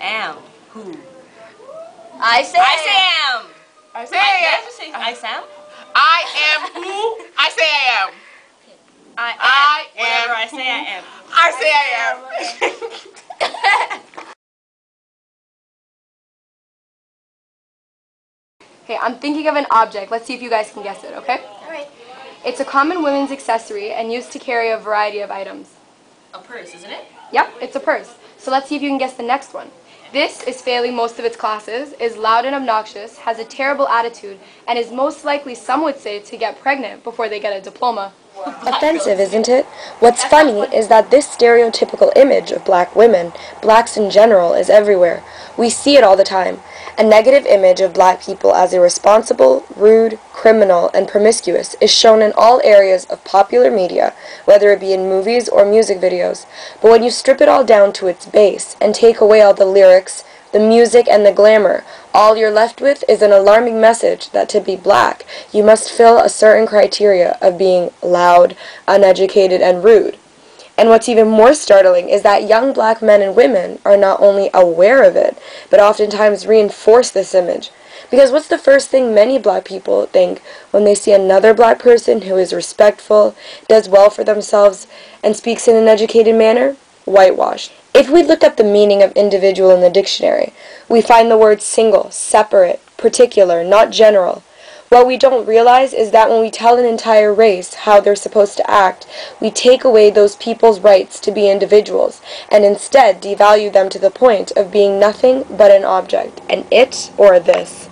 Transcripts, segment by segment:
am who? I say am. I say I am. I am. I am who I say I am. I am. Whatever I say I am. I say I am. Okay, I'm thinking of an object. Let's see if you guys can guess it, okay? Alright. It's a common women's accessory and used to carry a variety of items. A purse, isn't it? Yep, it's a purse. So let's see if you can guess the next one. This is failing most of its classes, is loud and obnoxious, has a terrible attitude, and is most likely, some would say, to get pregnant before they get a diploma. Offensive, isn't it? What's funny is that this stereotypical image of black women, blacks in general, is everywhere. We see it all the time. A negative image of black people as irresponsible, rude, criminal, and promiscuous is shown in all areas of popular media, whether it be in movies or music videos. But when you strip it all down to its base and take away all the lyrics, the music, and the glamour, all you're left with is an alarming message that to be black, you must fill a certain criteria of being loud, uneducated, and rude. And what's even more startling is that young black men and women are not only aware of it, but oftentimes reinforce this image. Because what's the first thing many black people think when they see another black person who is respectful, does well for themselves, and speaks in an educated manner? Whitewash. If we look up the meaning of individual in the dictionary, we find the words single, separate, particular, not general. What we don't realize is that when we tell an entire race how they're supposed to act, we take away those people's rights to be individuals, and instead devalue them to the point of being nothing but an object, an it or a this.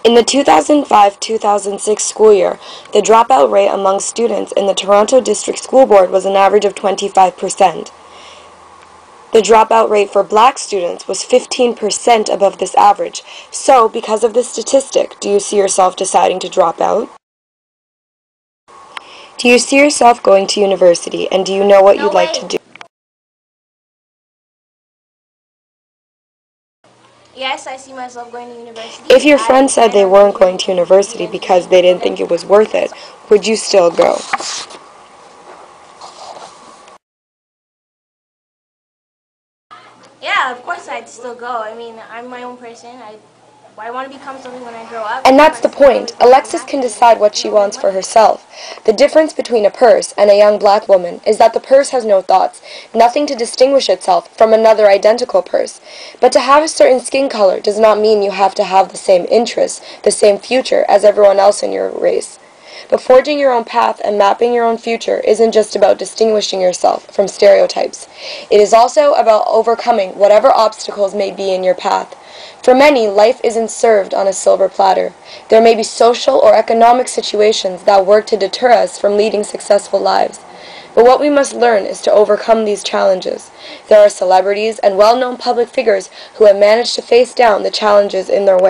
In the 2005-2006 school year, the dropout rate among students in the Toronto District School Board was an average of 25%. The dropout rate for black students was 15% above this average. So, because of this statistic, do you see yourself deciding to drop out? Do you see yourself going to university, and do you know what you'd like to do? Yes, I see myself going to university. If your friends said they weren't going to university because they didn't think it was worth it, would you still go? Yeah, of course I'd still go. I mean, I'm my own person. I want to become something when I grow up. And that's the point. Alexis can decide what she wants for herself. The difference between a purse and a young black woman is that the purse has no thoughts, nothing to distinguish itself from another identical purse. But to have a certain skin color does not mean you have to have the same interests, the same future as everyone else in your race. But forging your own path and mapping your own future isn't just about distinguishing yourself from stereotypes. It is also about overcoming whatever obstacles may be in your path. For many, life isn't served on a silver platter. There may be social or economic situations that work to deter us from leading successful lives. But what we must learn is to overcome these challenges. There are celebrities and well-known public figures who have managed to face down the challenges in their way.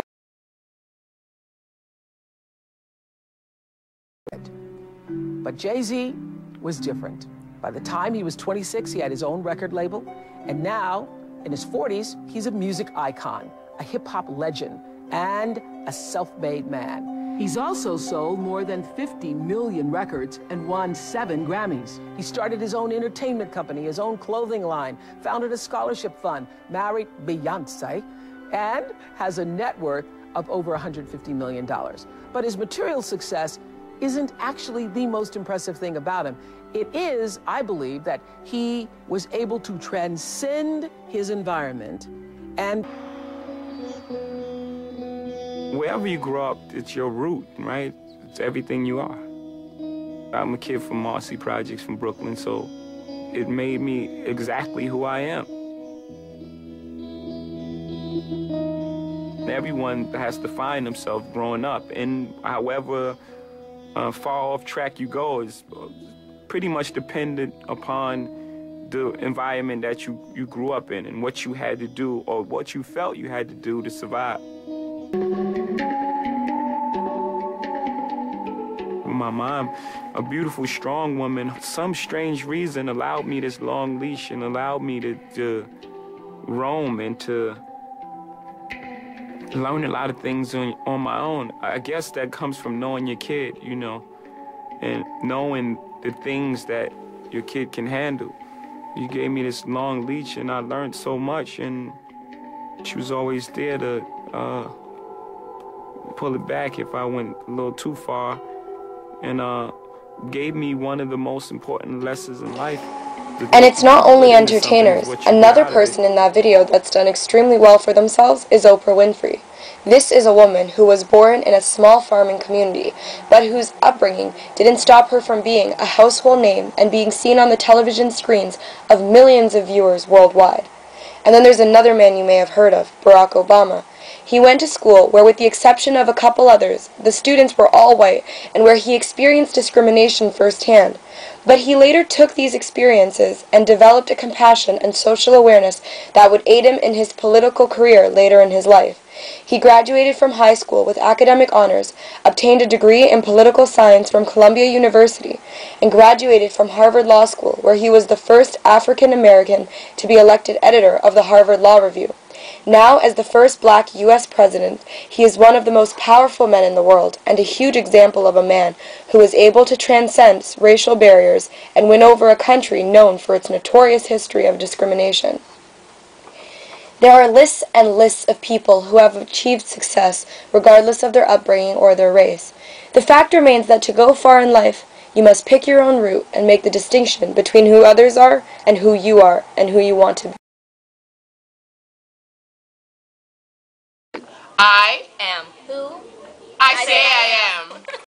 But Jay-Z was different. By the time he was 26, he had his own record label, and now, in his 40s, he's a music icon, a hip-hop legend, and a self-made man. He's also sold more than 50 million records and won 7 Grammys. He started his own entertainment company, his own clothing line, founded a scholarship fund, married Beyonce, and has a net worth of over $150 million. But his material success isn't actually the most impressive thing about him. It is, I believe, that he was able to transcend his environment and... Wherever you grow up, it's your root, right? It's everything you are. I'm a kid from Marcy Projects from Brooklyn, so it made me exactly who I am. Everyone has to find themselves growing up, and however far off track you go is pretty much dependent upon the environment that you grew up in and what you had to do or what you felt you had to do to survive. My mom, a beautiful, strong woman, some strange reason allowed me this long leash and allowed me to roam and to learn a lot of things on my own. I guess that comes from knowing your kid, you know, and knowing the things that your kid can handle. You gave me this long leash and I learned so much, and She was always there to pull it back if I went a little too far, and gave me one of the most important lessons in life. And it's not only entertainers. Another person in that video that's done extremely well for themselves is Oprah Winfrey. This is a woman who was born in a small farming community, but whose upbringing didn't stop her from being a household name and being seen on the television screens of millions of viewers worldwide. And then there's another man you may have heard of, Barack Obama. He went to school where, with the exception of a couple others, the students were all white, and where he experienced discrimination firsthand. But he later took these experiences and developed a compassion and social awareness that would aid him in his political career later in his life. He graduated from high school with academic honors, obtained a degree in political science from Columbia University, and graduated from Harvard Law School, where he was the first African American to be elected editor of the Harvard Law Review. Now, as the first black U.S. president, he is one of the most powerful men in the world, and a huge example of a man who is able to transcend racial barriers and win over a country known for its notorious history of discrimination. There are lists and lists of people who have achieved success regardless of their upbringing or their race. The fact remains that to go far in life, you must pick your own route and make the distinction between who others are and who you are and who you want to be. I Am. Who? say I am.